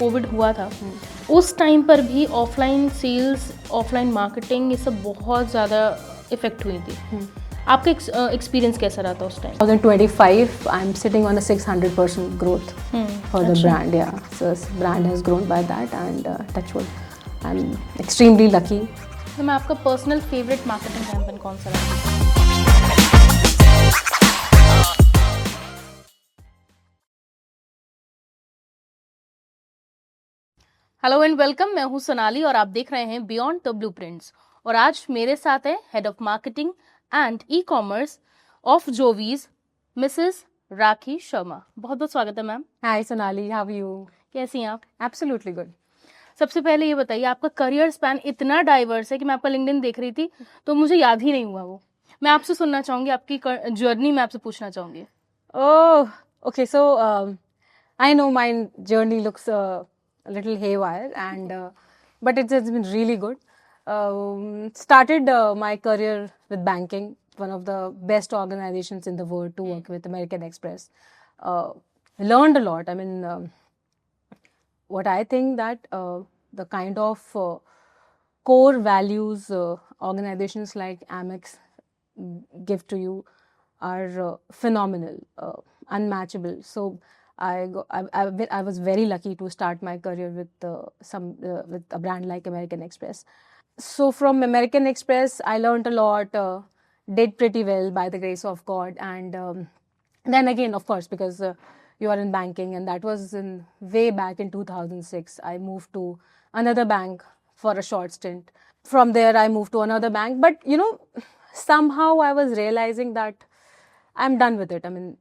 Covid हुआ था उस टाइम पर भी ऑफलाइन सेल्स, ऑफलाइन मार्केटिंग, ये सब बहुत ज़्यादा इफ़ेक्ट हुई थी। आपका एक्सपीरियंस कैसा रहा था उस time? 2025, I'm sitting on a 600% growth for the brand. Yeah, so brand has grown by that, and touch wood, I'm extremely lucky. तो मैं आपका पर्सनल फेवरेट मार्केटिंग कैंपेन कौन सा रहा? हेलो एंड वेलकम, मैं हूं सोनाली और आप देख रहे हैं बियॉन्ड द ब्लूप्रिंट्स। और आज मेरे साथ है head of marketing and e commerce of Jovees, Mrs Rakhi Sharma. बहुत बहुत स्वागत है ma'am. Hi Sonali, how are you? कैसी हैं आप? Absolutely good. सबसे पहले ये बताइए, आपका करियर स्पैन इतना डाइवर्स है कि मैं आपका लिंक्डइन देख रही थी तो मुझे याद ही नहीं हुआ वो। मैं आपसे सुनना चाहूंगी, आपकी जर्नी मैं आपसे पूछना चाहूंगी। Oh, okay. So I know my journey looks a little haywire, and but it has been really good. Started my career with banking, one of the best organizations in the world to work with, American Express. Learned a lot. I mean, what I think that the kind of core values organizations like Amex give to you are phenomenal, unmatchable. So I was very lucky to start my career with with a brand like American Express. So from American Express, I learned a lot, did pretty well by the grace of God, and then again, of course, because you are in banking, and that was in way back in 2006. I moved to another bank for a short stint. From there, I moved to another bank, but somehow I was realizing that I'm done with it. I mean,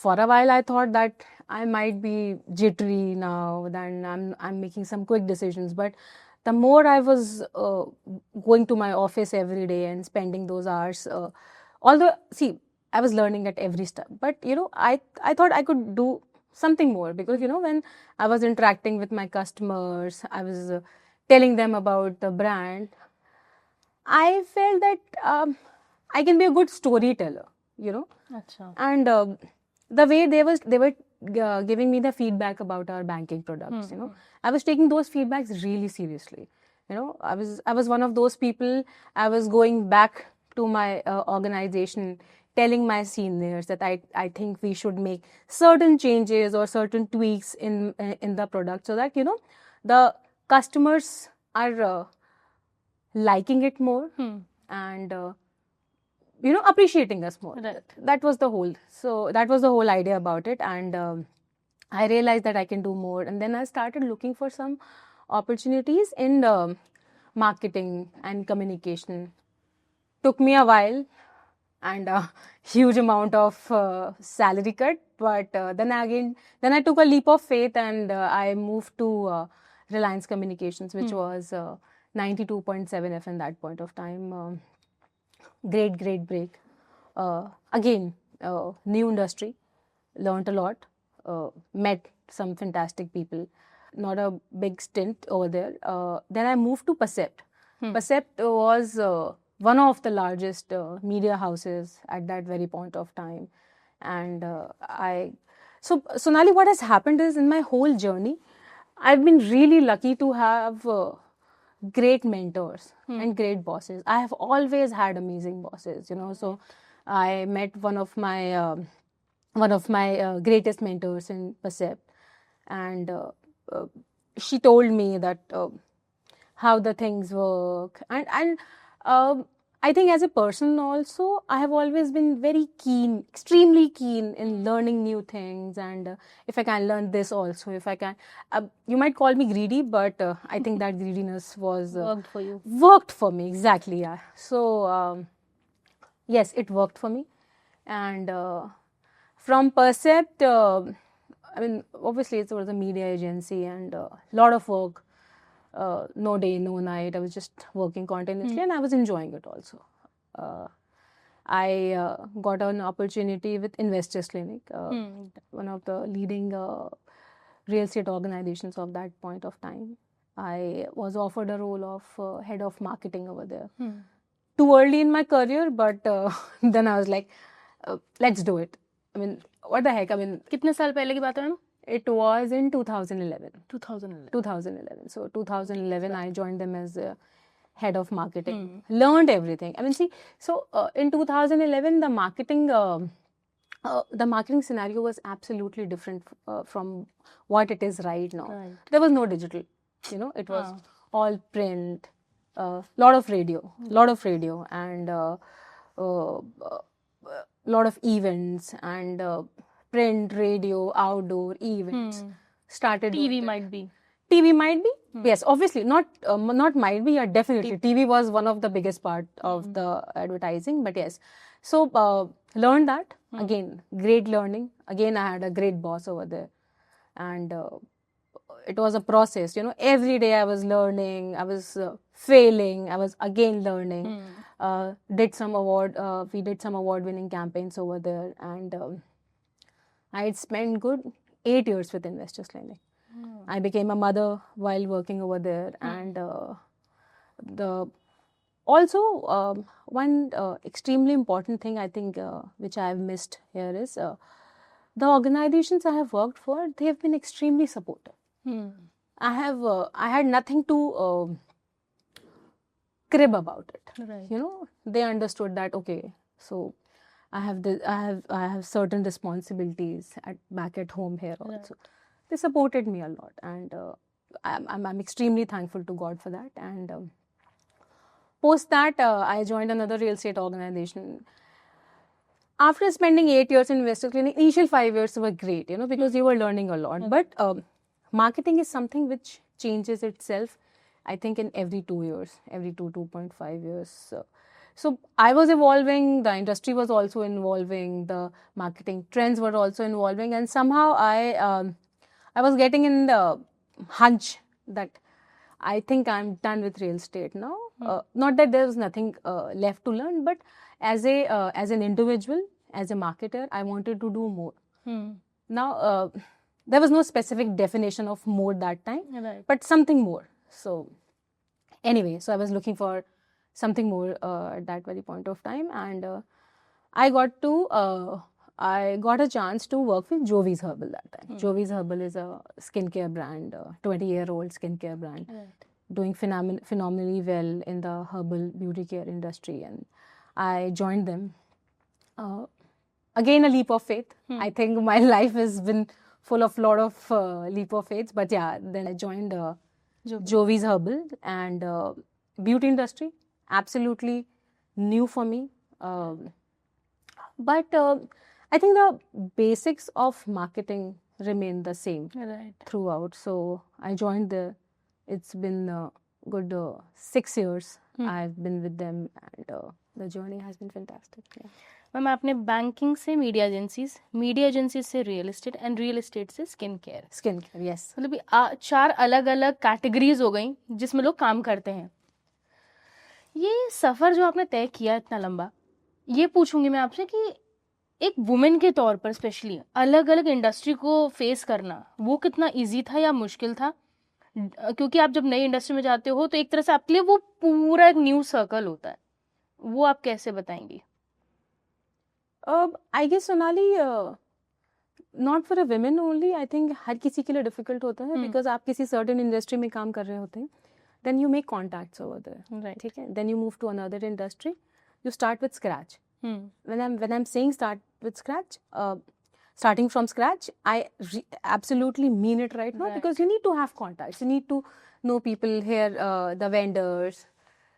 for a while I thought that I might be jittery now, then I'm making some quick decisions. But the more I was going to my office every day and spending those hours, although see, I was learning at every step, but I thought I could do something more, because when I was interacting with my customers, I was telling them about the brand. I felt that I can be a good storyteller, अच्छा। and the way they were giving me the feedback about our banking products, I was taking those feedbacks really seriously. I was one of those people. I was going back to my organization, telling my seniors that I think we should make certain changes or certain tweaks in the product, so that the customers are liking it more, and appreciating us more. Right. That was the whole idea about it, and I realized that I can do more, and then I started looking for some opportunities in marketing and communication. Took me a while and a huge amount of salary cut, but then I took a leap of faith, and I moved to Reliance Communications, which was 92.7 FM that point of time. Great break. Again, new industry, learned a lot, met some fantastic people. Not a big stint over there. Then I moved to Percept. Percept was one of the largest media houses at that very point of time. And so Sonali, what has happened is, in my whole journey, I've been really lucky to have great mentors and great bosses. I have always had amazing bosses, so I met one of my greatest mentors in Percept, and she told me that how the things work, and I think as a person also, I have always been very keen, extremely keen in learning new things, and if I can learn this also, if I can, you might call me greedy, but I think that greediness was worked for you. Worked for me, exactly, yeah. So yes, it worked for me, and from Percept, I mean, obviously it was a media agency, and a lot of work. No day, no night. I was just working continuously, and I was enjoying it also. I got an opportunity with Investors Clinic, one of the leading real estate organizations of that point of time. I was offered a role of head of marketing over there. Too early in my career, but then I was like, let's do it. I mean, what the heck? I mean, कितने साल पहले की बात है ma'am? It was in 2011. 2011. 2011. So 2011, I joined them as head of marketing. Hmm. Learned everything. I mean, see, so in 2011, the marketing scenario was absolutely different from what it is right now. Right. There was no digital, you know. It was Ah. all print, lot of radio, and lot of events and print, radio, outdoor events. Started doing TV that. might be. TV might be, yes, obviously not might be, yeah, definitely. TV was one of the biggest part of the advertising, but yes. So learned that again, great learning. Again, I had a great boss over there, and it was a process. You know, every day I was learning, I was failing, I was again learning. Did some award, we did some award-winning campaigns over there, and I had spent good 8 years with Investors Clinic. I became a mother while working over there, and the also one extremely important thing I think which I have missed here is the organizations I have worked for. They have been extremely supportive. I had nothing to crib about it. Right. You know, they understood that okay, so I have certain responsibilities back at home here also. Right. They supported me a lot, and I'm extremely thankful to God for that. And post that, I joined another real estate organization. After spending 8 years in Investors Clinic, initial 5 years were great, you know, because you were learning a lot. But marketing is something which changes itself, I think, in every 2 years, every 2.5 years. So I was evolving, the industry was also evolving, the marketing trends were also evolving, and somehow I was getting in the hunch that I think I'm done with real estate now. Not that there was nothing left to learn, but as an individual, as a marketer, I wanted to do more. Now, there was no specific definition of more that time, Right. but something more. So anyway, so I was looking for something more at that very point of time, and I got a chance to work with Jovi's Herbal that time. Jovi's Herbal is a skincare brand, 20-year-old skincare brand, doing phenomenally well in the herbal beauty care industry, and I joined them. Again, a leap of faith. I think my life has been full of lot of leap of faiths, but yeah, then I joined Jovi's Herbal, and beauty industry, absolutely new for me. But I think the basics of marketing remain the same Right. throughout. So I joined there. It's been a good 6 years I've been with them, and the journey has been fantastic. Yeah. Ma'am आपने banking से media agencies से real estate and real estate से skin care, Skincare, yes. मतलब ये 4 अलग अलग categories हो गई जिसमें लोग काम करते हैं. ये सफ़र जो आपने तय किया इतना लंबा, ये पूछूंगी मैं आपसे कि एक वुमेन के तौर पर स्पेशली अलग अलग इंडस्ट्री को फेस करना वो कितना इजी था या मुश्किल था? क्योंकि आप जब नई इंडस्ट्री में जाते हो तो एक तरह से आपके लिए वो पूरा एक न्यू सर्कल होता है, वो आप कैसे बताएंगी? I guess, Sonali, not for a women only. I think हर किसी के लिए difficult होता है, because आप किसी certain industry में काम कर रहे होते हैं. Then you make contacts over there. Right. ठीक है? Then you move to another industry. You start with scratch. When I'm saying start with scratch, starting from scratch, I absolutely mean it right now, Right. because you need to have contacts. You need to know people here, the vendors,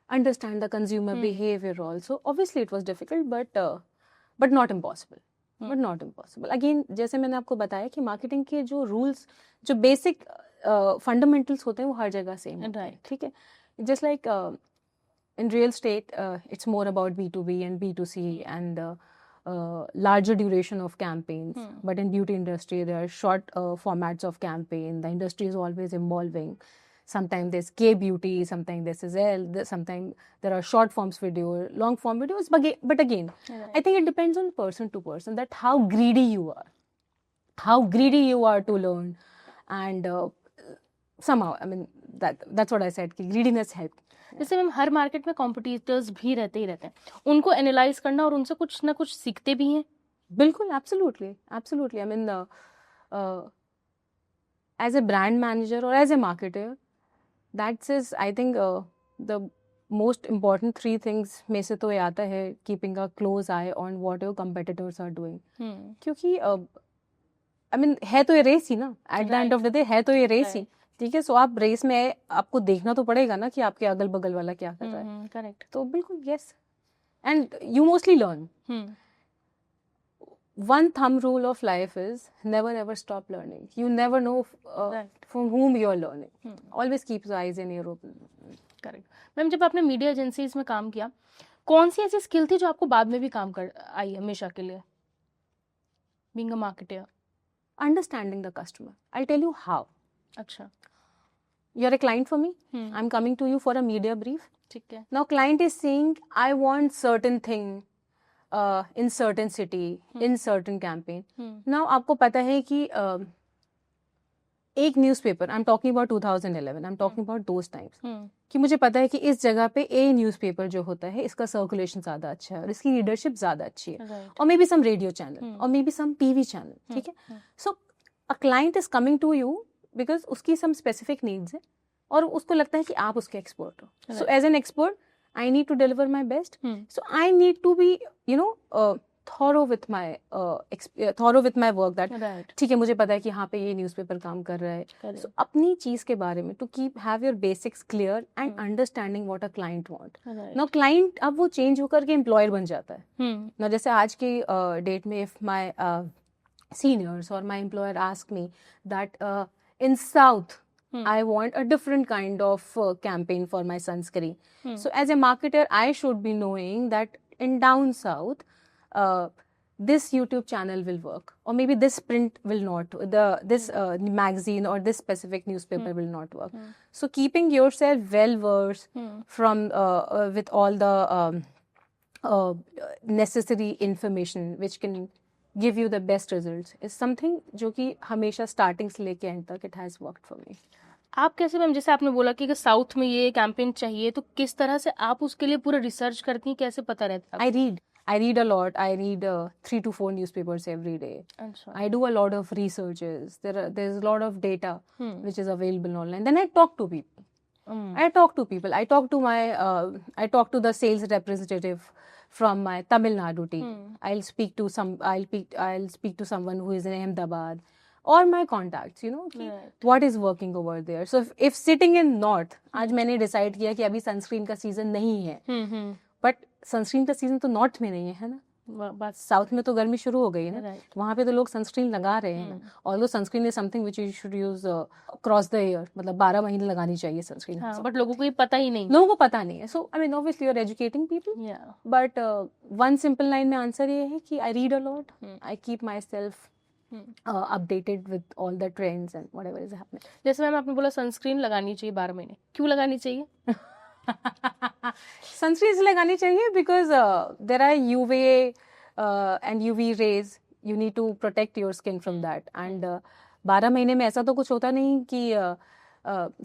understand the consumer behavior also. Obviously, it was difficult, but not impossible. But not impossible. Again, जैसे मैंने आपको बताया कि marketing के जो rules, जो basic fundamentals होते हैं वो हर जगह same होते हैं. Right. ठीक है? Just like in real estate, it's more about B2B and B2C and larger duration of campaigns. But in beauty industry, there are short formats of campaign. The industry is always evolving. Sometimes there's K-beauty, sometimes this is L, sometimes there are short forms video, long form videos. But again, I think it depends on person to person, that how greedy you are. How greedy you are to learn. And somehow, I mean, that's what I said, कि greediness helps. जैसे ma'am हर market में competitors भी रहते ही रहते हैं, उनको analyse करना और उनसे कुछ ना कुछ सीखते भी हैं. बिल्कुल, absolutely. I mean, as a brand manager or as a marketer, that is, I think, the most important three things में से तो ये आता है keeping a close eye on what your competitors are doing. क्योंकि I mean है तो ये रेस ही ना, at the end of the day है तो ये रेस ही, ठीक है. सो आप रेस में आपको देखना तो पड़ेगा ना कि आपके अगल बगल वाला क्या कर रहा है. करेक्ट. तो बिल्कुल yes. And you mostly learn. One thumb rule of life is never ever stop learning. You never know from whom you're learning. Always keep your eyes and ear open. Correct. Ma'am जब आपने media agencies में काम किया, कौन सी ऐसी skill थी जो आपको बाद में भी काम कर आई हमेशा के लिए, being a marketer? Understanding the customer. I'll tell you how. अच्छा. You're a client for me. I'm coming to you for a media brief. ठीक है. Now client is saying I want certain thing in certain city, in certain campaign. Now आपको पता है कि एक newspaper, I am talking about 2011, I am talking about those times, कि मुझे पता है कि इस जगह पे ए न्यूज़पेपर जो होता है इसका सर्कुलेशन ज़्यादा अच्छा है और इसकी लीडरशिप ज़्यादा अच्छी है, और may be some radio channel और may be some TV channel, ठीक है. So a client is coming to you because उसकी सम स्पेसिफिक नीड्स है और उसको लगता है कि आप उसके एक्सपर्ट हो. So as an expert I need to deliver my best. So I need to be, thorough with my work. That ठीक है, मुझे पता है कि यहाँ पे ये न्यूज़पेपर काम कर रहा है. So अपनी चीज़ के बारे में to have your basics clear and understanding what a client want. Now client अब वो change होकर के employer बन जाता है. Now जैसे आज की date में if my seniors or my employer ask me that in South I want a different kind of campaign for my sunscreen. So as a marketer, I should be knowing that in down south, this YouTube channel will work, or maybe this print will not. This magazine or this specific newspaper will not work. So keeping yourself well versed from with all the necessary information which can give you the best results is something जो कि हमेशा starting से लेके end तक it has worked for me. आप कैसे ma'am, जैसे आपने बोला कि साउथ में ये कैंपेन चाहिए, तो किस तरह से आप उसके लिए पूरा रिसर्च करती हैं, कैसे पता रहता है? I read a lot. I read 3 to 4 newspapers every day. अच्छा. I do a lot of researches. There's a lot of data which is available online. Then I talk to people. I talk to people. I talk to the sales representative from my Tamil Nadu team. I'll speak to someone who is in Ahmedabad. Or my contacts, what is working over there. So if sitting in north, आज मैंने decide किया कि अभी sunscreen का season नहीं है, but sunscreen का season तो north में नहीं है ना, बस साउथ में तो गर्मी शुरू हो गई है ना, वहाँ पे तो लोग सनस्क्रीन लगा रहे हैं ना. Although sunscreen is something which you should use across the year, मतलब 12 महीने लगानी चाहिए सनस्क्रीन. बट लोगों को ये पता ही नहीं, लोगों को पता नहीं है. So I mean obviously you are educating people, but one simple line में आंसर ये है कि I read a lot, I keep myself updated with all the trends and whatever is happening. जैसे मैम आपने बोला sunscreen लगानी चाहिए 12 महीने, क्यों लगानी चाहिए? सनस्क्रीन इसलिए लगानी चाहिए because there are UVA and UV rays. You need to protect your skin from that. And 12 महीने में ऐसा तो कुछ होता नहीं कि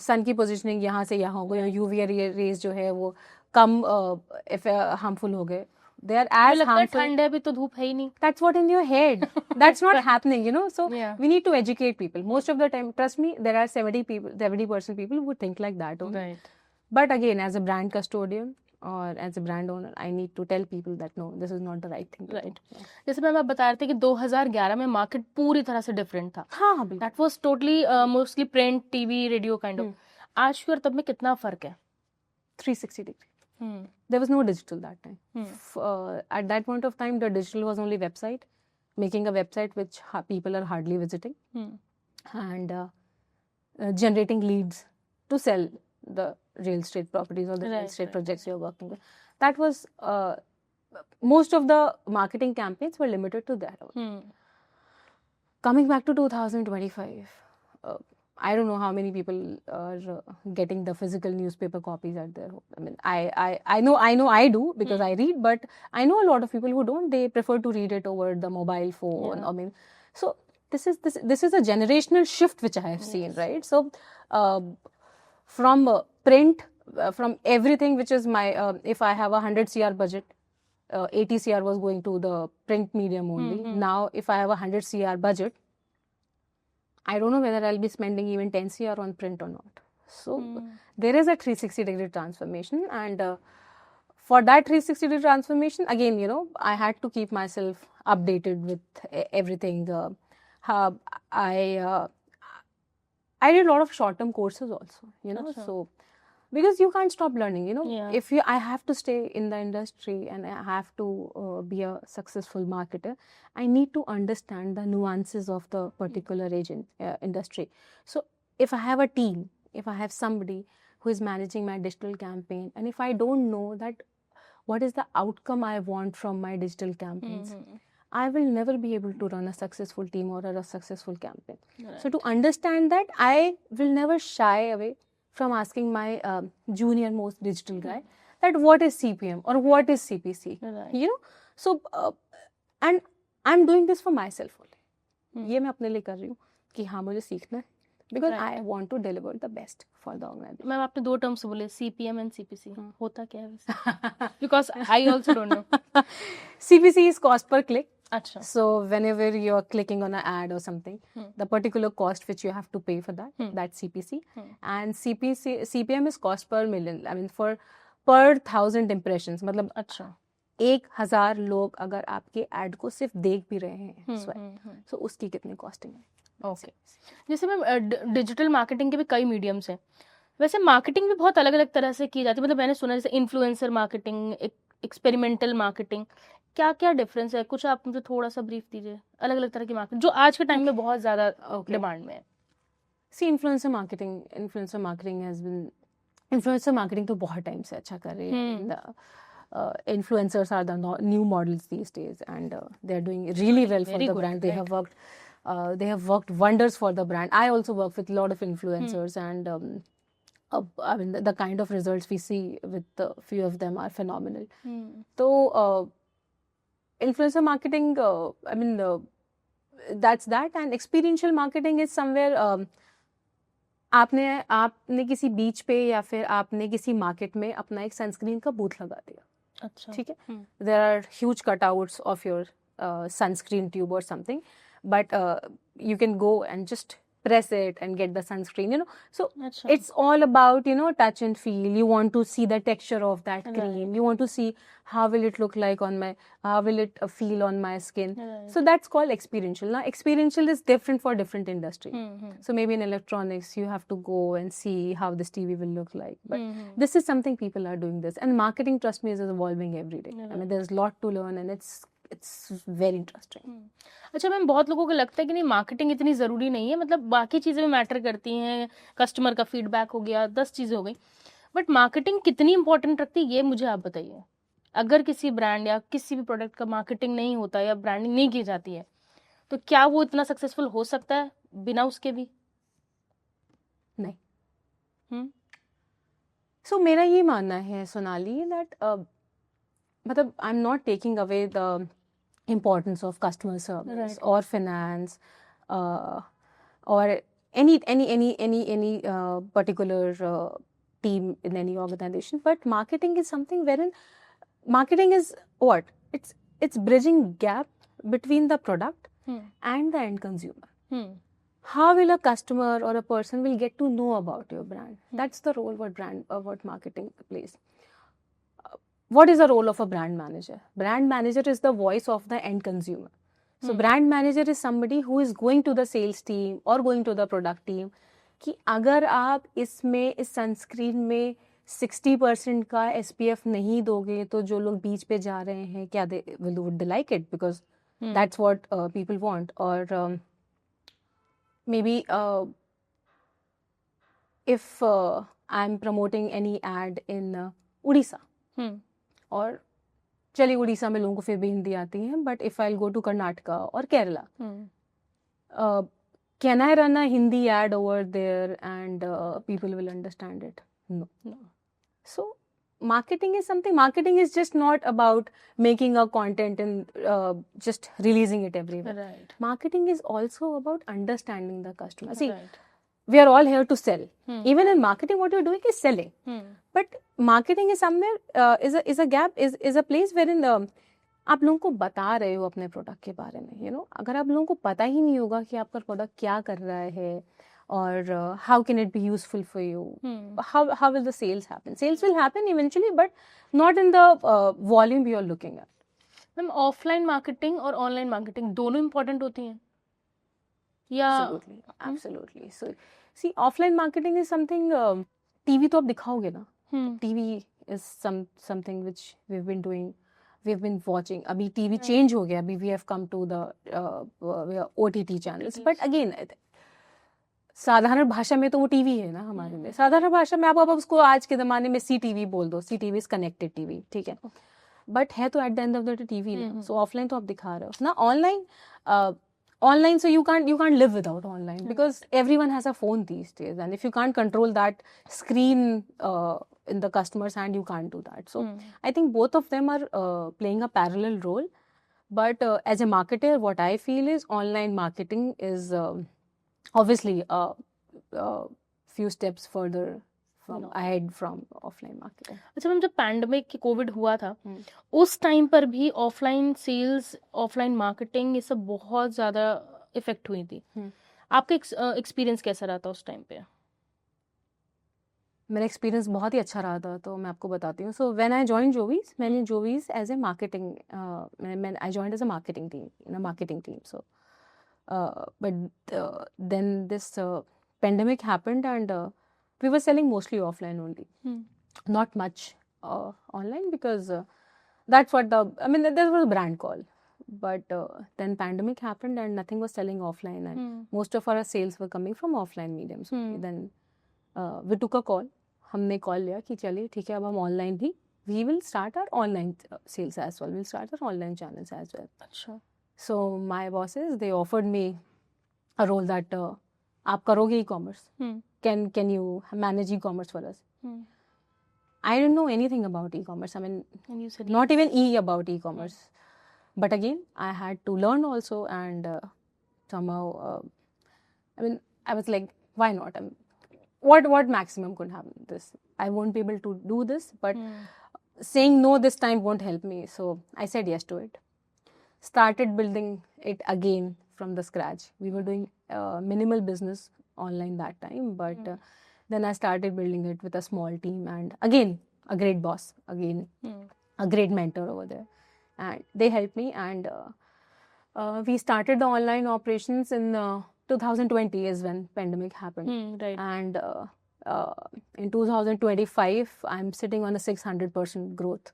सन की पोजिशनिंग यहाँ से यहाँ हो गई, UV रेज जो है वो कम हार्मफुल हो गए. They are as harmful. ठंड है अभी तो धूप है ही नहीं. That's what in your head. That's not happening, So we need to educate people. Most of the time, trust me, there are 70% people who think like that. Okay? Right. But again, as a brand custodian or as a brand owner, I need to tell people that no, this is not the right thing. Right. जैसे ma'am आप बता रहे थे कि 2011 में market पूरी तरह से डिफरेंट था. हाँ, That was totally mostly print, TV, radio kind of. आज और तब में कितना फर्क है? 360 degree. There was no digital that time. At that point of time, the digital was only website, making a website which people are hardly visiting, and generating leads to sell the real estate properties or the real estate projects you're working with. That was most of the marketing campaigns were limited to that. Coming back to 2025. I don't know how many people are getting the physical newspaper copies at their home. I mean, I know I do because I read, but I know a lot of people who don't. They prefer to read it over the mobile phone. I mean, so this is a generational shift which I have seen, right? So from print, from everything which is my, if I have a 100 CR budget, 80 CR was going to the print medium only. Now, if I have a 100 CR budget, I don't know whether I'll be spending even 10 CR on print or not. So there is a 360-degree transformation, and for that 360-degree transformation, again, you know, I had to keep myself updated with everything. I did a lot of short-term courses also, you know, so because you can't stop learning, you know. If I have to stay in the industry and I have to be a successful marketer, I need to understand the nuances of the particular industry. So if I have a team, if I have somebody who is managing my digital campaign, and if I don't know that what is the outcome I want from my digital campaigns, I will never be able to run a successful team or a successful campaign. Right. So to understand that, I will never shy away from asking my junior most digital guy that what is CPM or what is CPC. Right. You know, so and I'm doing this for myself only. ये मैं अपने लिए कर रही हूँ कि हाँ मुझे सीखना है because I want to deliver the best for the organization. Ma'am आपने 2 टर्म्स बोले CPM and CPC. होता क्या है वैसे? Because I also don't know. CPC is cost per click. Achha. So whenever you're clicking on an ad or something, the particular cost which you have to pay for that, that's CPC. And CPM is cost per million. I mean for per 1,000 impressions. मतलब अच्छा 1,000 लोग अगर आपके ad को सिर्फ देख भी रहे हैं, so उसकी कितनी costing है? ओके जैसे मैम डिजिटल मार्केटिंग के भी कई मीडियम्स हैं, वैसे मार्केटिंग भी बहुत अलग अलग तरह से की जाती है, मतलब मैंने सुना जैसे इन्फ्लुएंसर मार्केटिंग, एक्सपेरिमेंटल मार्केटिंग, क्या क्या डिफरेंस है? कुछ आप मुझे थोड़ा सा ब्रीफ दीजिए, अलग अलग तरह की मार्केटिंग जो आज के टाइम में बहुत ज़्यादा डिमांड में है. सी इन्फ्लुएंसर मार्केटिंग तो बहुत टाइम से अच्छा कर रही है. Influencers are the new models these days, and they are doing really well for the brand. They have worked wonders for the brand. I also work with a lot of influencers, and I mean the kind of results we see with a few of them are phenomenal. So influencer marketing, I mean that's that, and experiential marketing is somewhere आपने किसी बीच पे या फिर आपने किसी market में अपना एक सनस्क्रीन का बूथ लगा दिया. अच्छा ठीक है. There are huge cutouts of your sunscreen tube or something, but you can go and just press it and get the sunscreen, you know. So Achha. It's all about, you know, touch and feel. You want to see the texture of that cream. You want to see how will it look like how will it feel on my skin. So that's called experiential. Now experiential is different for different industry. So maybe in electronics you have to go and see how this TV will look like, but this is something people are doing this, and marketing, trust me, is evolving every day. I mean there's a lot to learn, and it's very interesting. अच्छा ma'am, बहुत लोगों को लगता है कि नहीं marketing इतनी ज़रूरी नहीं है, मतलब बाकी चीज़ें भी मैटर करती हैं, कस्टमर का फीडबैक हो गया, 10 चीज़ें हो गई, बट मार्केटिंग कितनी इंपॉर्टेंट रखती है ये मुझे आप बताइए. अगर किसी ब्रांड या किसी भी प्रोडक्ट का मार्केटिंग नहीं होता या ब्रांडिंग नहीं की जाती है, तो क्या वो इतना सक्सेसफुल हो सकता है बिना उसके भी? नहीं. सो मेरा ये मानना है सोनाली दैट मतलब I am not taking away the importance of customer service or finance or any particular team in any organization, but marketing is something wherein marketing is what it's bridging gap between the product and the end consumer. How will a customer or a person will get to know about your brand? That's the role what marketing plays. What is the role of a brand manager? Brand manager is the voice of the end consumer. So brand manager is somebody who is going to the sales team or going to the product team कि अगर आप इसमें इस sunscreen में 60% का SPF नहीं दोगे तो जो लोग बीच पे जा रहे हैं क्या would they like it because that's what people want, or maybe if I'm promoting any ad in Odisha. और चलिए उड़ीसा में लोगों को फिर भी हिंदी आती है, but if I go to Karnataka और Kerala, can I run a Hindi ad over there and people will understand it? No. So marketing is just not about making a content and just releasing it everywhere. Right. Marketing is also about understanding the customer. See, we are all here to sell. Even in marketing, what you're doing is selling. But marketing is somewhere is a gap, is a place wherein आप लोगों को बता रहे हो अपने product के बारे में, अगर आप लोगों को पता ही नहीं होगा कि आपका प्रोडक्ट क्या कर रहा है और how can it be useful for you, how will the sales happen? Sales will happen eventually, but not in the volume you are looking at. Ma'am offline marketing और ऑनलाइन मार्केटिंग दोनों important होती हैं या? Absolutely. So, see, offline marketing is something, TV तो आप दिखाओगे ना, TV is something which we've been doing, we've been watching. अभी TV change हो गया, अभी we have come to the OTT channels. But again, साधारण भाषा में तो वो टीवी है ना हमारे लिए. साधारण भाषा में आप उसको आज के ज़माने में CTV बोल दो. CTV इज कनेक्टेड टीवी, ठीक है, बट है तो at the end of the day TV ना. सो ऑफलाइन तो आप दिखा रहे हो ना. Online so you can't live without online because everyone has a phone these days, and if you can't control that screen in the customer's hand, you can't do that. So I think both of them are playing a parallel role, but as a marketer, what I feel is online marketing is obviously a few steps further ahead from offline marketing. अच्छा ma'am, जब pandemic Covid हुआ था उस time पर भी offline sales, offline marketing ये सब बहुत ज़्यादा इफेक्ट हुई थी. आपका एक्सपीरियंस कैसा रहा था उस टाइम पे? मेरा एक्सपीरियंस बहुत ही अच्छा रहा था, तो मैं आपको बताती हूँ. So when I join Jovees, मैंने Jovees as a marketing, I joined as a marketing team, in a marketing team. So but then this pandemic happened, and we were selling mostly offline only, not much online, because that's what there was a brand call, but then pandemic happened and nothing was selling offline, and most of our sales were coming from offline mediums. Then we took a call, हमने call लिया कि चलिए ठीक है, अब हम online he, we will start our online sales as well, we'll start our online channels as well. अच्छा. So my bosses, they offered me a role that आप करोगे e-commerce, can you manage e-commerce for us? I didn't know anything about e-commerce. I mean, And you said not even about e-commerce. But again, I had to learn also, and somehow, I was like, why not? What maximum could happen? This, I won't be able to do this, but saying no this time won't help me. So I said yes to it. Started building it again from the scratch. We were doing minimal business online that time, but then I started building it with a small team, and again a great boss, again a great mentor over there, and they helped me, and we started the online operations in 2020 is when pandemic happened. right. And in 2025 I'm sitting on a 600% growth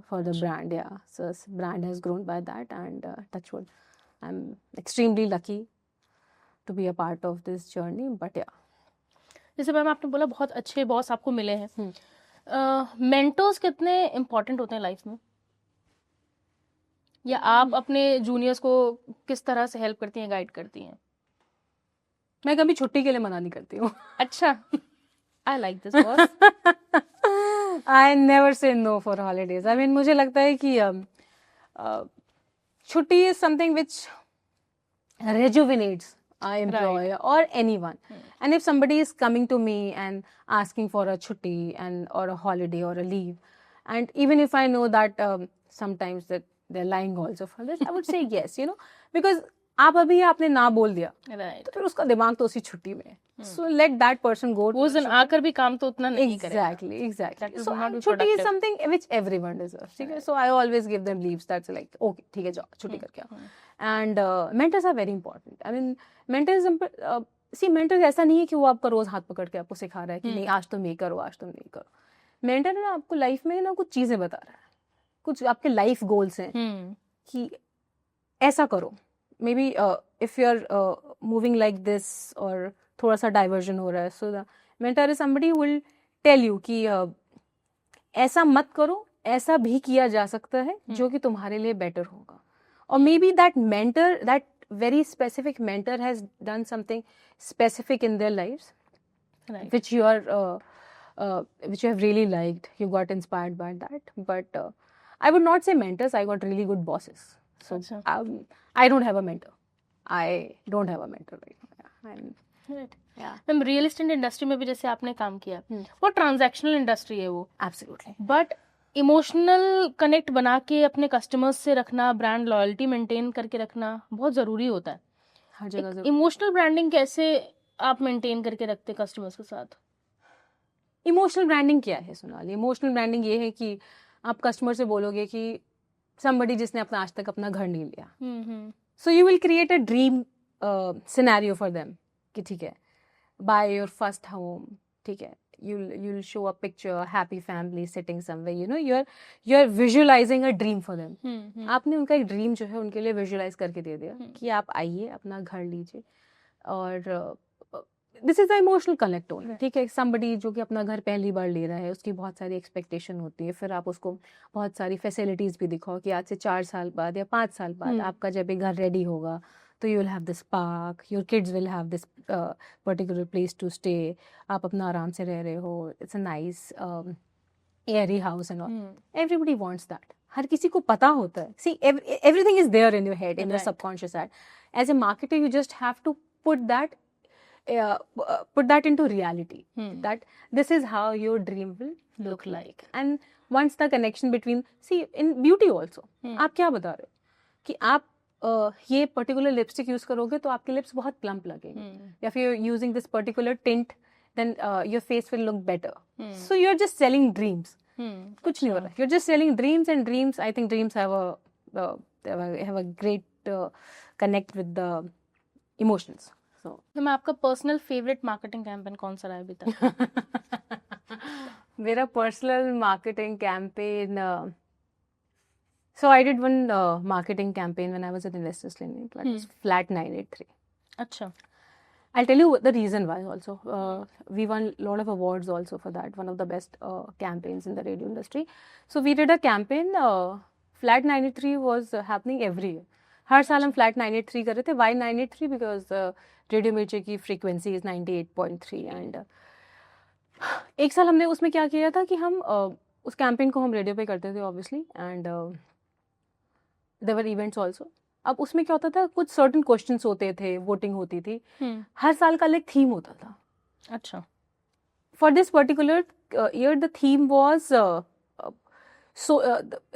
for the brand. Yeah, so brand has grown by that, and touch wood, I'm extremely lucky to be a part of this journey. But yeah, जैसे ma'am आपने बोला बहुत अच्छे boss आपको मिले हैं, mentors कितने important होते हैं लाइफ में, या आप अपने जूनियर्स को किस तरह से हेल्प करती हैं, गाइड करती हैं? मैं कभी छुट्टी के लिए मना नहीं करती हूँ. अच्छा. I like this boss. I never say no for holidays. I mean, मुझे लगता है कि छुट्टी is something which rejuvenates our employer or anyone. And if somebody is coming to me and asking for a chutti or a holiday or a leave, and even if I know that sometimes that they're lying also for this, I would say yes, because आप अभी आपने ना बोल दिया, तो फिर उसका दिमाग तो उसी छुट्टी में है. So let that person go. उस दिन आकर भी काम तो उतना नहीं करेगा. Exactly. So छुट्टी is something which everyone deserves. ठीक है. So I always give them leaves. That's like, okay, ठीक है, जाओ छुट्टी करके आओ. And mentors are very important. I mean, mentors, mentors ऐसा नहीं है कि वो आपका रोज हाथ पकड़ के आपको सिखा रहा है कि नहीं आज तुम ये करो, आज तुम ये करो. मेंटर ना आपको लाइफ में ना कुछ चीजें बता रहा है, कुछ आपके लाइफ गोल्स हैं कि ऐसा करो. Maybe if you are moving like this और थोड़ा सा डाइवर्जन हो रहा है, so the mentor is somebody who will tell you कि ऐसा मत करो, ऐसा भी किया जा सकता है जो कि तुम्हारे लिए बेटर होगा. Or maybe that mentor, that very specific mentor has done something specific in their lives, right, which you have really liked. You got inspired by that. But I would not say mentors. I got really good bosses. So I don't have a mentor. I don't have a mentor right now. Right. Yeah. Ma'am real estate industry में भी जैसे आपने काम किया, वो transactional industry है वो. Absolutely. But emotional connect बना के अपने कस्टमर्स से रखना, ब्रांड लॉयल्टी मेंटेन करके रखना बहुत ज़रूरी होता है। हर जगह एक इमोशनल ब्रांडिंग कैसे आप मेंटेन करके रखते कस्टमर्स के साथ? इमोशनल ब्रांडिंग क्या है सोनाली? इमोशनल ब्रांडिंग ये है कि आप कस्टमर से बोलोगे कि somebody जिसने अपना आज तक अपना घर नहीं लिया, so you will create a dream scenario for them कि ठीक है, बाय योर फर्स्ट होम, ठीक है, you'll show a picture, happy family sitting somewhere, you know, you're visualizing a dream for them. आपने उनका एक ड्रीम जो है उनके लिए विजुअलाइज करके दे दिया कि आप आइए अपना घर लीजिए, और this is the emotional connect only, ठीक है। somebody जो कि अपना घर पहली बार ले रहा है, उसकी बहुत सारी एक्सपेक्टेशन होती है, फिर आप उसको बहुत सारी फैसिलिटीज भी दिखाओ कि आज से 4 साल बाद या 5 साल बाद आपका जब ये घर रेडी होगा तो you will have this park, your kids will have this particular place to stay, आप अपना आराम से रह रहे हो, it's a nice airy house and all. Everybody wants that, हर किसी को पता होता है। See everything is there in your head, in your subconscious head. As a marketer you just have to put that into reality, that this is how your dream will look like. And once the connection between, see in beauty also, आप क्या बता रहे हो कि आप ये particular lipstick use करोगे तो आपके लिप्स बहुत प्लम्प लगेंगे, या फिर using this particular tint then your face will look better. So you're just selling dreams. कुछ नहीं हो रहा, you're just selling dreams, and dreams, I think dreams have a great connect with the emotions. तो मैं आपका personal favourite marketing campaign कौन सा रहा है अभी तक? मेरा personal marketing campaign, so I did one marketing campaign when I was at Investors Clinic. That was Flat 983. अच्छा. I'll tell you the reason why also. We won a lot of awards also for that. One of the best campaigns in the radio industry. So we did a campaign. Flat 983 was happening every year. हर साल हम flat 983 कर रहे थे. Why 983? Because radio मिर्ची की frequency is 98.3. And एक साल हमने उसमें क्या किया था कि हम उस कैंपेन को हम रेडियो पे करते थे obviously, and there were events also. अब उसमें क्या होता था, कुछ सर्टेन क्वेश्चंस होते थे, वोटिंग होती थी, हर साल का एक थीम होता था. अच्छा. For this particular year the theme was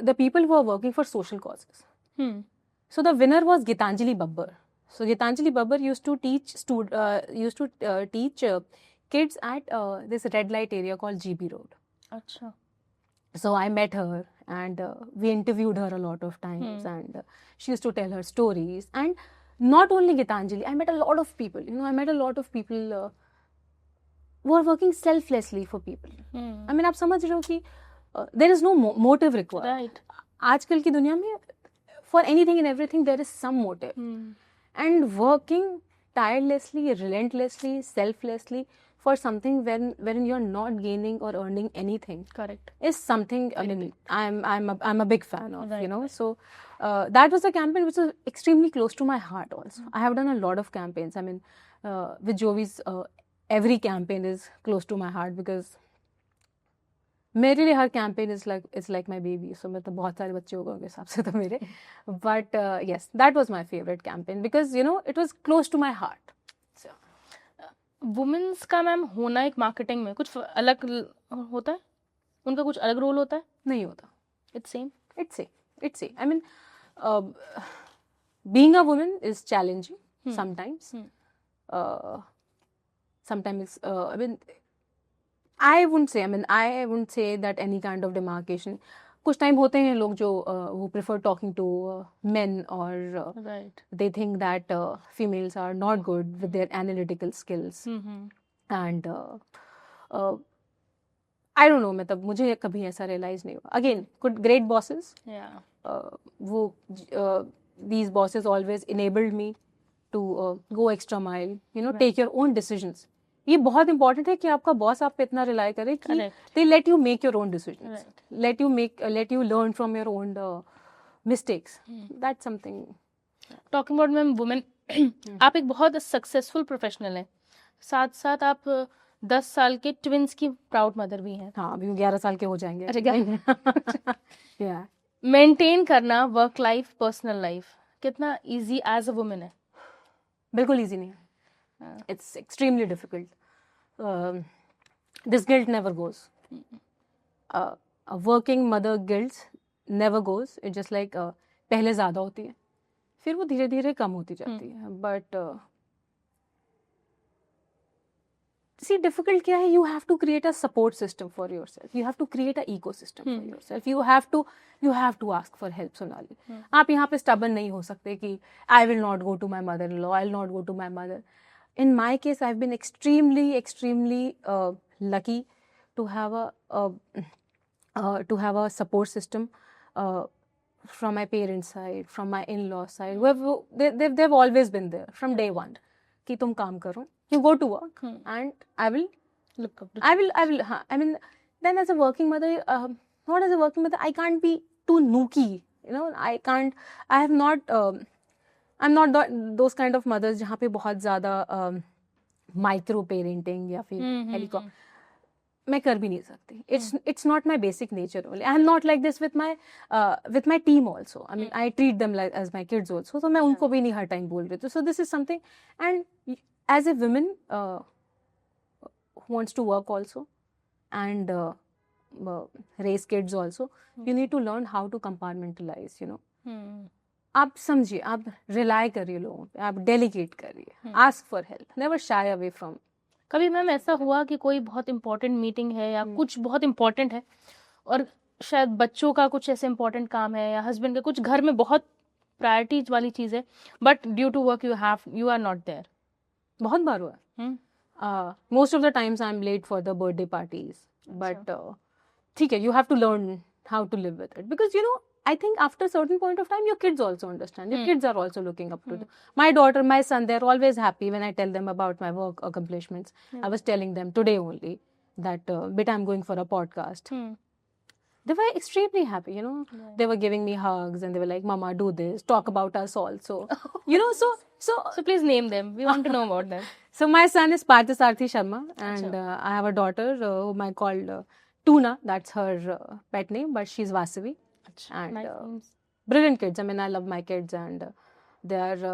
the people who are working for social causes. So the winner was Gitanjali Babbar. So Gitanjali Babbar used to teach kids at this red light area called GB Road. Achha. So I met her, and we interviewed her a lot of times, and she used to tell her stories. And not only Gitanjali, I met a lot of people. You know, I met a lot of people who are working selflessly for people. I mean, आप समझ रहे हो कि there is no motive required. Right. आजकल की दुनिया में for anything and everything there is some motive. And working tirelessly, relentlessly, selflessly for something when you're not gaining or earning anything, correct, is something, I mean, I'm a big fan of, right. You know, so that was a campaign which was extremely close to my heart also. I have done a lot of campaigns. I mean, with Jovi's every campaign is close to my heart, because मेरे लिए हर campaign is like my baby. So मैं तो बहुत सारे बच्चे हो गए उनके हिसाब से तो मेरे, but yes, that was my favourite campaign because you know it was close to my heart. Women's का मैम होना एक मार्केटिंग में कुछ अलग होता है, उनका कुछ अलग रोल होता है? नहीं होता. It's same. It's I mean being a woman is challenging sometimes. Sometimes I wouldn't say that any kind of demarcation. कुछ टाइम होते हैं लोग जो वो prefer talking to men, or right. they think that females are not good with their analytical skills. And I don't know, मतलब मुझे कभी ऐसा realize नहीं हुआ. Again, great bosses. वो these bosses always enabled me to go extra mile. You know, take your own decisions. ये बहुत important है कि आपका बॉस आप पे इतना रिलाई करे कि they let you make your own decisions, let you learn from your own mistakes. That's something. Talking about ma'am women, आप एक बहुत सक्सेसफुल प्रोफेशनल हैं, साथ साथ आप 10 साल के ट्विंस की प्राउड मदर भी हैं. हाँ, अभी 11 साल के हो जाएंगे. अच्छा. मेंटेन करना वर्क लाइफ पर्सनल लाइफ कितना इजी एज अ वुमेन है? बिल्कुल इजी नहीं है. It's extremely difficult. This guilt never goes. Working mother gilts never goes, it just like पहले ज़्यादा होती है, फिर वो धीरे धीरे कम होती जाती है. बट see, difficult क्या है, you have to create a support system for yourself, you have to create a ecosystem for yourself, you have to ask for help. Sonali, आप यहाँ पे stubborn नहीं हो सकते कि I will not go to my mother-in-law, I'll not go to my mother. In my case, I've been extremely lucky to have a support system from my parents' side, from my in-law side. They've always been there from day one. कि तुम काम करो, you go to work, and I will look up. I will. I mean, then as a working mother, not as a working mother, I can't be too nooky. You know, I can't. I have not. I'm not those kind of mothers जहाँ पे बहुत ज़्यादा micro parenting या फिर helicopter. मैं कर भी नहीं सकती. It's not my basic nature only. I'm not like this with my team also. I mean, I treat them like as my kids also. So मैं उनको भी नहीं हर time बोल रही थी. So this is something. And as a woman who wants to work also and raise kids also, you need to learn how to compartmentalize. You know. आप समझिए, आप रिलाई करिए लोगों पे, आप डेलीगेट करिए, ask for help, never shy away from. कभी ma'am ऐसा हुआ कि कोई बहुत इंपॉर्टेंट मीटिंग है या कुछ बहुत इंपॉर्टेंट है और शायद बच्चों का कुछ ऐसे इंपॉर्टेंट काम है या हस्बैंड का कुछ घर में बहुत प्रायोरिटीज वाली चीज है, but due to work you are not there? बहुत बार हुआ. Most of the times I am late for the birthday parties, but ठीक है, you have to learn how to live with it, because you know, I think after a certain point of time, your kids also understand. Your kids are also looking up to them. My daughter, my son, they're always happy when I tell them about my work accomplishments. I was telling them today only that, beta, I'm going for a podcast. They were extremely happy, you know. They were giving me hugs and they were like, Mama, do this, talk about us also. You know, so please name them. We want to know about them. So my son is Parthasarthi Sharma, and I have a daughter whom I called Tuna. That's her pet name, but she's Vasavi. And brilliant kids. I mean, I love my kids, and they're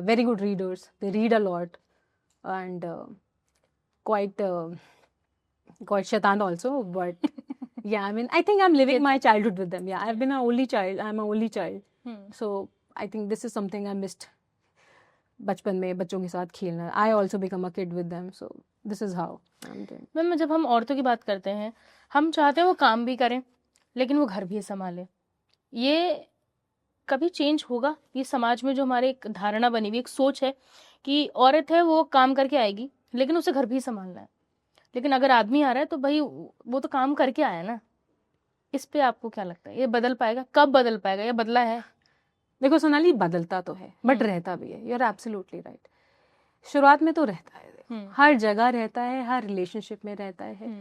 very good readers. They read a lot, and quite shaitan also. But yeah, I mean, I think I'm living my childhood with them. Yeah, I've been an only child. I'm an only child. So I think this is something I missed. बचपन में बच्चों के साथ खेलना. I also become a kid with them. So this is how I'm doing. Ma'am, जब हम औरतों की बात करते हैं, हम चाहते हैं वो काम भी करें लेकिन वो घर भी संभाले. ये कभी चेंज होगा? ये समाज में जो हमारे एक धारणा बनी हुई, एक सोच है कि औरत है वो काम करके आएगी लेकिन उसे घर भी संभालना है, लेकिन अगर आदमी आ रहा है तो भाई वो तो काम करके आया ना. इस पे आपको क्या लगता है, ये बदल पाएगा? कब बदल पाएगा? ये बदला है? देखो सोनाली, बदलता तो है बट रहता भी है. You are absolutely right. शुरुआत में तो रहता है, हर जगह रहता है, हर रिलेशनशिप में रहता है.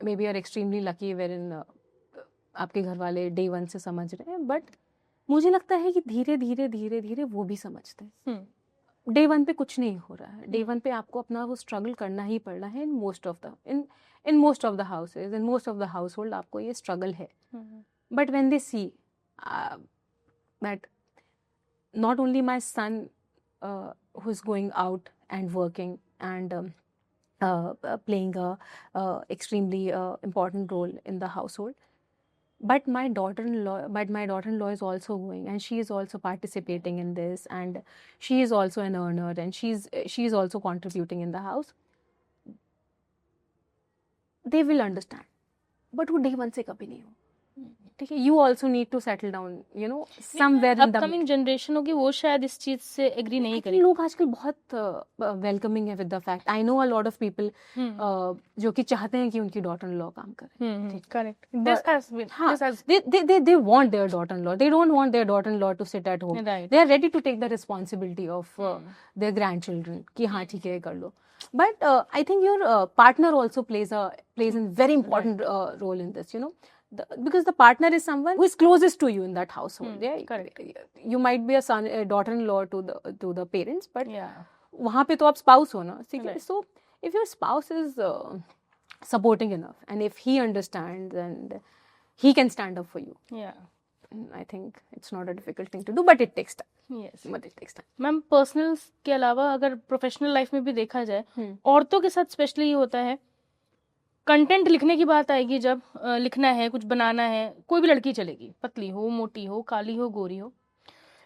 May be are extremely lucky wherein आपके घर वाले डे वन से समझ रहे हैं, बट मुझे लगता है कि धीरे धीरे धीरे धीरे वो भी समझते हैं. डे वन पे कुछ नहीं हो रहा है. डे वन पे आपको अपना वो स्ट्रगल करना ही पड़ना है. In most of the houses, in most of the household आपको ये स्ट्रगल है. But when they see that not only my son who is going out and working and playing a extremely important role in the household, but my daughter-in-law is also going, and she is also participating in this, and she is also an earner, and she is also contributing in the house. They will understand, but वो day one से कभी नहीं हो. ठीक है, you also need to settle down, you know, somewhere in the upcoming generation होगी वो शायद इस चीज से एग्री नहीं करेंगे. लोग आजकल बहुत वेलकमिंग है with the fact. I know a lot of people जो कि चाहते हैं कि उनकी डॉटर इन लॉ काम करे. Correct. This has they want their daughter in law. They don't want their daughter in law to sit at home. Right. They are ready to take the responsibility of their grandchildren कि हाँ ठीक है कर लो. But I think your partner also plays a very important role in this, you know. Because the partner is someone who is closest to you in that household. Yeah, correct. You might be a daughter-in-law to the parents, but yeah, वहाँ पे तो आप spouse हो ना. Right. So if your spouse is supporting enough, and if he understands and he can stand up for you, yeah, I think it's not a difficult thing to do, but it takes time. yes. But it takes time. Ma'am, personal के अलावा अगर professional life में भी देखा जाए, औरतों के साथ स्पेशली ये होता है कंटेंट लिखने की बात आएगी जब लिखना है, कुछ बनाना है, कोई भी लड़की चलेगी, पतली हो, मोटी हो, काली हो, गोरी हो,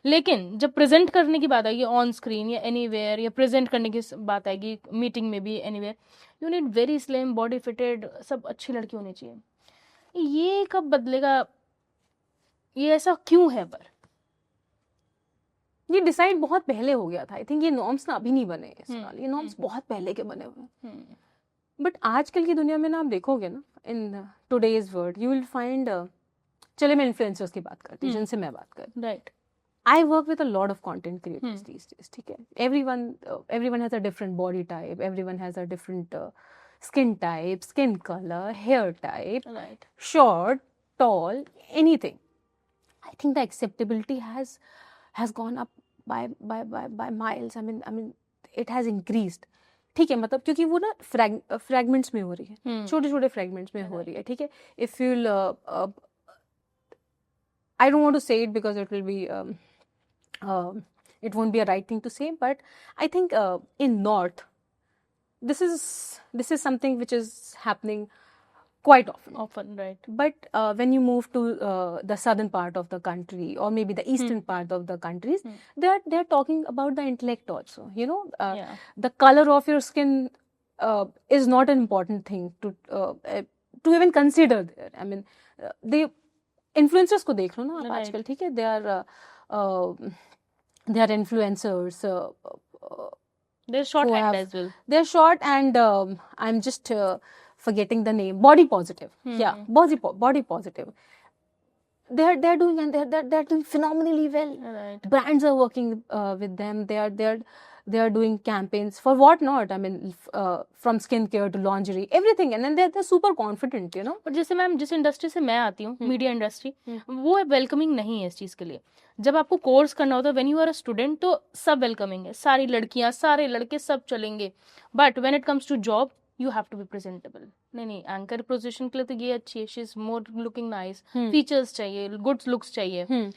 लेकिन जब प्रेजेंट करने की बात आएगी ऑन स्क्रीन या एनीवेयर, या प्रेजेंट करने की बात आएगी मीटिंग में भी, anywhere, you need very slim, body fitted, सब अच्छी लड़की होनी चाहिए। ये कब बदलेगा? ये ऐसा क्यों है? पर ये डिसाइड बहुत पहले हो गया था। आई थिंक ये नॉर्म्स ना अभी नहीं बने हैं सोनाली, ये नॉर्म्स बहुत पहले के बने हुए हैं। बट आजकल की दुनिया में ना आप देखोगे ना, in today's world you will find, चले मैं इन्फ्लुएंसर्स की बात करती हूँ जिनसे मैं बात कर, right, I work with a lot of content creators these days. ठीक है, everyone has a different body type, everyone has a different skin type, skin color, hair type, right, short, tall, anything. I think the acceptability has gone up by miles. I mean it has increased. ठीक है, मतलब क्योंकि वो ना fragments में हो रही है, छोटे छोटे फ्रैगमेंट्स में हो रही है। ठीक है, if you'll I don't want to say it because it will be it won't be a right thing to say, but I think in North this is something which is happening quite often. right, But when you move to the southern part of the country, or maybe the eastern part of the countries, they're talking about the intellect also. You know, Yeah. the color of your skin is not an important thing to even consider there. I mean, they influencers को देख लो ना आप Right. आजकल, ठीक है, they are influencers. They're shorthand as well. They're short, and I'm just forgetting the name. Body positive. Yeah, body positive. They're doing, and they're doing phenomenally well. Right. Brands are working with them. They are doing campaigns for what not. I mean, from skincare to lingerie, everything, and then they're super confident. You know. पर जैसे ma'am जिस industry से मैं आती हूँ, media industry, वो welcoming नहीं है इस चीज़ के लिए। जब आपको कोर्स करना होता है, when you are a student, तो सब वेलकमिंग है, सारी लड़कियां, सारे लड़के, सब चलेंगे। But when it comes to job, you have to be presentable. नहीं, एंकर पोजीशन के लिए तो ये अच्छी है, she is more looking nice, features चाहिए, गुड लुक्स चाहिए।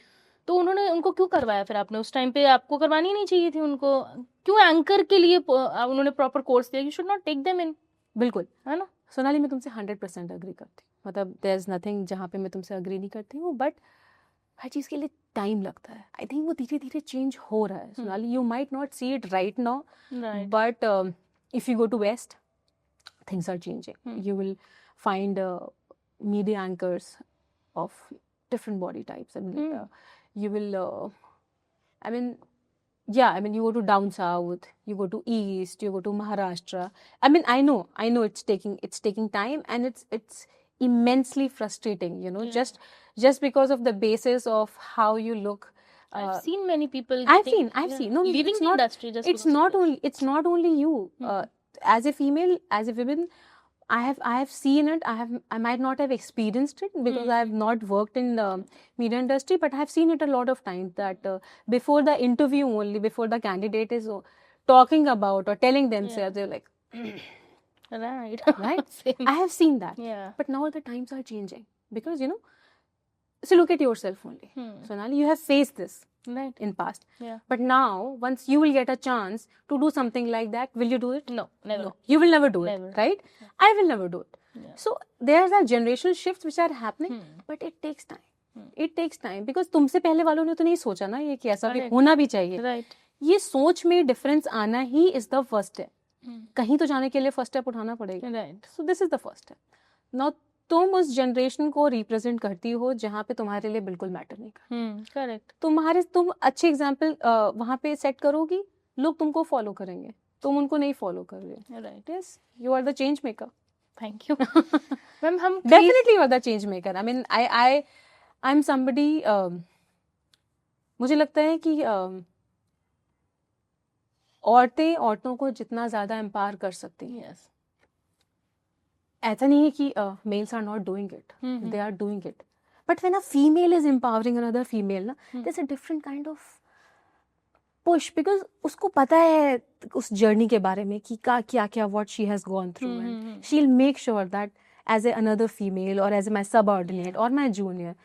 तो उन्होंने उनको क्यों करवाया फिर? आपने उस टाइम पे आपको करवानी नहीं चाहिए थी उनको? क्यों एंकर के लिए उन्होंने प्रॉपर कोर्स दिया? You should not take them in. बिल्कुल, है ना सोनाली, मैं तुमसे 100% अग्री करती हूँ। मतलब देयर इज नथिंग जहाँ पे मैं तुमसे अग्री नहीं करती हूँ, बट हर चीज़ के लिए टाइम लगता है। आई थिंक वो धीरे धीरे चेंज हो रहा है Sonali. You might not see it right now, but if you go to West, things are changing. You will find media anchors of different body types. I mean, you will, you go to down south, you go to east, you go to Maharashtra. I mean, I know it's taking time, and it's immensely frustrating. You know, just because of the basis of how you look. I've seen many people. I've seen. No, leaving the industry. Just it's not only you. As a female, as a woman, I have seen it. I might not have experienced it because I have not worked in the media industry, but I have seen it a lot of times that before the interview only, before the candidate is talking about or telling themselves, they're like, right. I have seen that. Yeah. But now the times are changing because, you know, so look at yourself only. Sonali, you have faced this. Right. In past. Yeah. But now, once you will get a chance to do something like that, will you do it? No, never. No, you will never do Never. it, right? Yeah. I will never do it. Yeah. So there's a generational shifts which are happening, but it takes time. It takes time because तुमसे पहले वालों ने तो नहीं सोचा ना ये कि ऐसा भी होना भी चाहिए. Right. ये सोच में डिफरेंस आना ही is the first step. कहीं तो जाने के लिए फर्स्ट स्टेप उठाना पड़ेगा. Right. So this is the first step. Now तुम उस जनरेशन को रिप्रेजेंट करती हो जहाँ पे तुम्हारे लिए बिल्कुल मैटर नहीं करता. करेक्ट. तुम अच्छे एग्जाम्पल वहाँ पे सेट करोगी, लोग तुमको फॉलो करेंगे, तुम उनको नहीं फॉलो कर रहे. Right. Yes, you are the change maker. Thank you ma'am. हम definitely you are the change maker. I mean I am somebody, मुझे लगता है कि औरतों को जितना ज्यादा एम्पावर कर सकती हैं, ऐसा नहीं है कि males are not doing it, they are doing it, but when a female is empowering another female ना, there is a different kind of push, because उसको पता है उस जर्नी के बारे में कि क्या what she has gone through, and she will make sure that as a another female और एज ए माय सबऑर्डिनेट और माय जूनियर,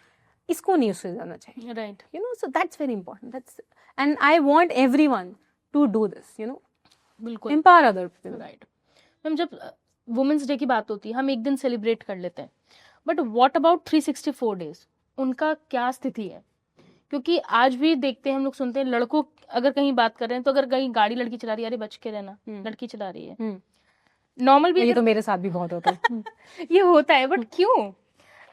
इसको नहीं उससे जाना चाहिए. Right. You know, so that's very important. That's, and I want everyone to do this, you know, बिल्कुल, empower other people. Right. Ma'am, जब women's day की बात होती है, हम एक दिन सेलिब्रेट कर लेते हैं, बट व्हाट अबाउट 364 डेज, उनका क्या स्थिति है? क्योंकि आज भी देखते हैं, हम लोग सुनते हैं, लड़कों अगर कहीं बात कर रहे हैं तो अगर कहीं गाड़ी लड़की चला रही है, अरे बच के रहना, लड़की चला रही है। नॉर्मल भी ये अगर तो मेरे साथ भी बहुत होता है। ये होता है, बट क्यों?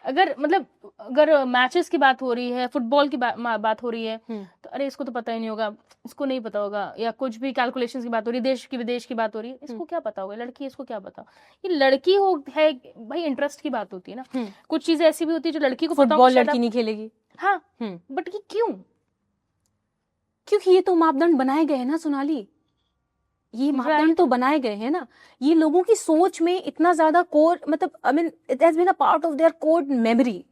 अगर मतलब अगर मैचेस की बात हो रही है, फुटबॉल की बात हो रही है, तो अरे इसको तो पता ही नहीं होगा, इसको नहीं पता होगा, या कुछ भी कैलकुलेशंस की बात हो रही है, देश की विदेश की बात हो रही है, इसको क्या पता होगा, लड़की है, इसको क्या पता। ये लड़की हो है भाई, इंटरेस्ट की बात होती है ना। कुछ चीजें ऐसी भी होती है जो लड़की को पता फुटबॉल होगा, शायद लड़की आप- नहीं खेलेगी। हाँ, बट ये क्यों? क्योंकि ये तो मापदंड बनाए गए हैं ना सोनाली, ये मापदंड Right. तो बनाए गए हैं ना। ये लोगों की सोच में इतना ज्यादा कोर, मतलब I mean it has been a part of their core memory.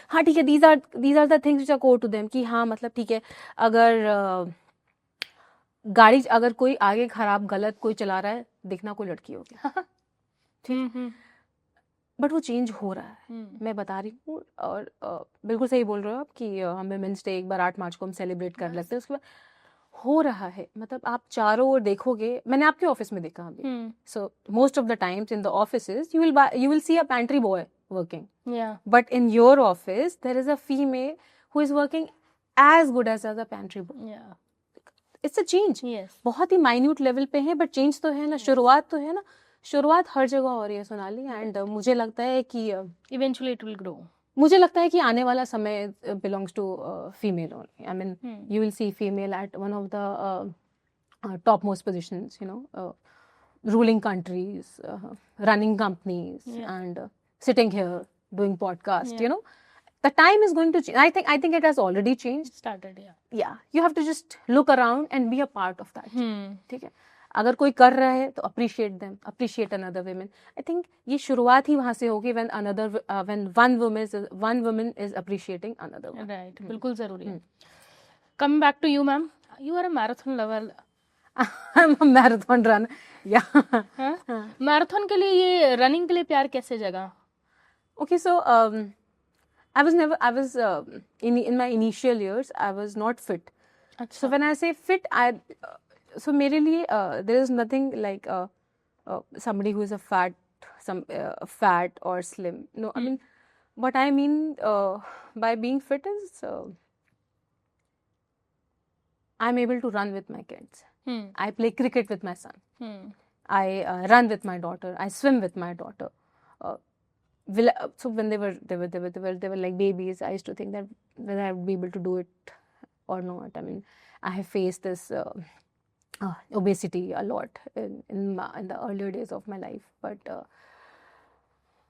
हाँ ठीक है, these are the things which are core to them, कि हाँ मतलब ठीक है, अगर गाड़ी अगर कोई आगे खराब गलत कोई चला रहा है, देखना कोई लड़की होगी। ठीक, बट वो चेंज हो रहा है। मैं बता रही हूँ, और बिल्कुल सही बोल रहे हो आप कि हम वुमेन्स डे एक बार 8 मार्च को हम सेलिब्रेट कर लेते हैं, उसके बाद हो रहा है। मतलब आप चारों ओर देखोगे, मैंने आपके ऑफिस में देखा अभी, so most of the times in the offices you will see a pantry boy working, but in your office there is a female who is working as good as a pantry boy. It's a change, बहुत ही minute level पे है, but change तो है ना, शुरुआत तो है ना। शुरुआत हर जगह हो रही है सोनाली, एंड मुझे लगता है कि इवेंचुअली इट विल ग्रो। मुझे लगता है कि आने वाला समय belongs to female only. I mean you will see female at one of the top most positions, you know, ruling countries, running companies, and sitting here doing podcast. You know, the time is going to change. I think it has already changed. Started, Yeah, you have to just look around and be a part of that. ठीक है, अगर कोई कर रहा है तो appreciate them, appreciate another women. I think ये शुरुआत ही वहाँ से होगी when one woman is appreciating another one. Right, बिल्कुल जरूरी है। Coming back to you, ma'am, you are a marathon lover. I'm a marathon runner. Yeah. Marathon के लिए, ये रनिंग के लिए प्यार कैसे जगा? Okay, so I was in my initial years I was not fit. So when I say fit, so मेरे लिए there is nothing like somebody who is a fat or slim. No, I mean what I mean by being fit is I'm able to run with my kids. I play cricket with my son. I run with my daughter. I swim with my daughter. So when they were like babies, I used to think that whether I would be able to do it or not. I mean, I have faced this obesity a lot in the earlier days of my life, but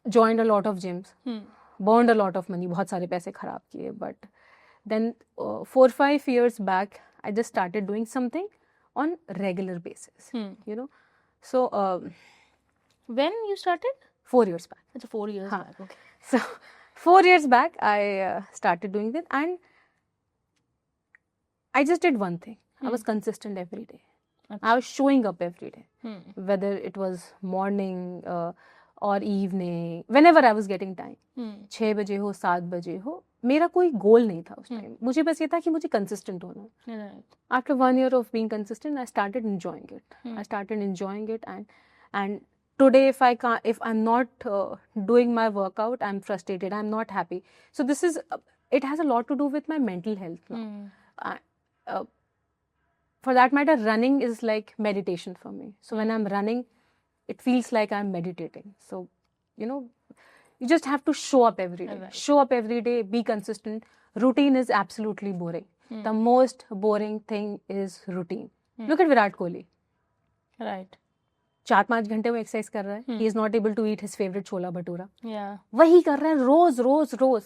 joined a lot of gyms, burned a lot of money, बहुत सारे पैसे खराब किए. But then 4-5 years back, I just started doing something on regular basis. You know, so when you started? 4 years back. It's 4 years back. Okay. So 4 years back, I started doing this, and I just did one thing. I was consistent every day. I was showing up every day, whether it was morning or evening, whenever I was getting time. 6 बजे हो, 7 बजे हो, मेरा कोई गोल नहीं था उस time. मुझे बस ये था कि मुझे consistent होना. After 1 year of being consistent, I started enjoying it. I started enjoying it, and today if I'm not doing my workout, I'm frustrated, I'm not happy. So this is it has a lot to do with my mental health now. For that matter, running is like meditation for me. So when I'm running, it feels like I'm meditating. So you know, you just have to show up every day. Right. Show up every day, be consistent. Routine is absolutely boring. The most boring thing is routine. Look at Virat Kohli. Right. 4-5 घंटे वो exercise कर रहा है. He is not able to eat his favorite chhola bhatura. Yeah. वही कर रहा है रोज रोज रोज.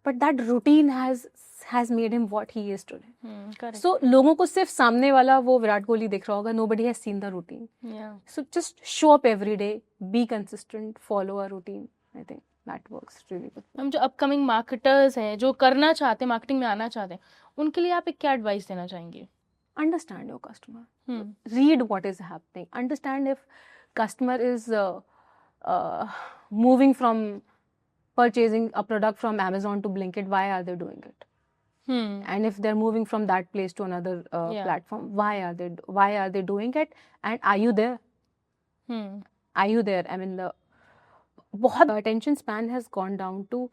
But that routine has made him what he is today. Correct. So लोगों को सिर्फ सामने वाला वो विराट कोहली दिख रहा होगा. Nobody has seen the routine. Yeah. So just show up every day, be consistent, follow a routine. I think that works really good. हम जो अपकमिंग मार्केटर्स हैं, जो करना चाहते हैं, मार्केटिंग में आना चाहते हैं, उनके लिए आप एक क्या एडवाइस देना चाहेंगे? Understand your customer. Read what is happening. Understand if customer is moving from purchasing a product from Amazon to Blinkit, why are they doing it? And if they're moving from that place to another platform, why are they doing it? And are you there? are you there? I mean, the बहुत attention span has gone down to,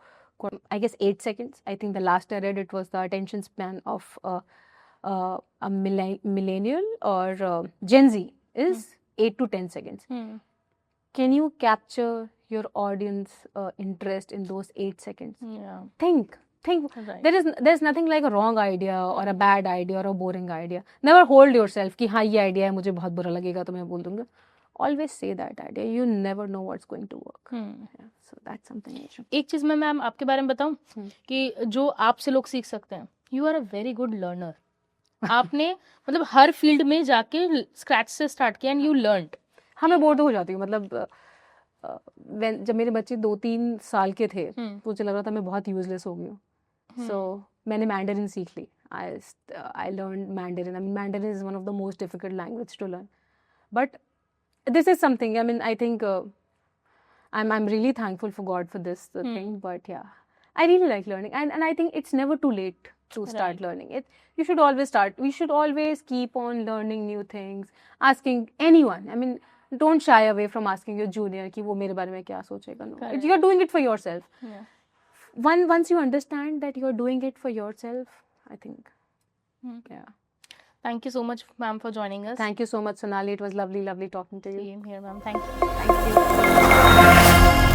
I guess, 8 seconds. I think the last I read it was the attention span of a millennial or Gen Z is 8 to 10 seconds. Can you capture your audience interest in those 8 seconds? Yeah. Think. Right. There's nothing like a wrong idea or a bad idea or a boring idea. Never hold yourself कि हाँ ये idea है मुझे बहुत बुरा लगेगा तो मैं बोल दूंगा. Always say that idea. You never know what's going to work. Yeah, so that's something I should. एक चीज मैं मैम आपके बारे में बताऊं कि जो आपसे लोग सीख सकते हैं. You are a very good learner. आपने मतलब हर फील्ड में जाके स्क्रैच से स्टार्ट किया and you learned. हाँ मैं बोर तो हो जाती हूँ मतलब जब मेरे बच्चे 2-3 साल के थे तो मुझे लग रहा था मैं बहुत यूजलेस हो गई हूँ. So मैंने मैंडरिन सीख ली. I learned Mandarin. I mean, Mandarin is one of the most difficult language to learn. But this is something, I mean, I think I'm really thankful for God for this thing. But yeah, I really like learning. And I think it's never too late to start learning. You should always start. We should always keep on learning new things. Asking anyone. I mean, don't shy away from asking your junior कि वो मेरे बारे में क्या सोचेगा. No. You're doing it for yourself. Yeah. Once you understand that you're doing it for yourself, I think, yeah. Thank you so much, ma'am, for joining us. Thank you so much, Sonali. It was lovely talking to you. Same here, ma'am. Thank you. Thank you.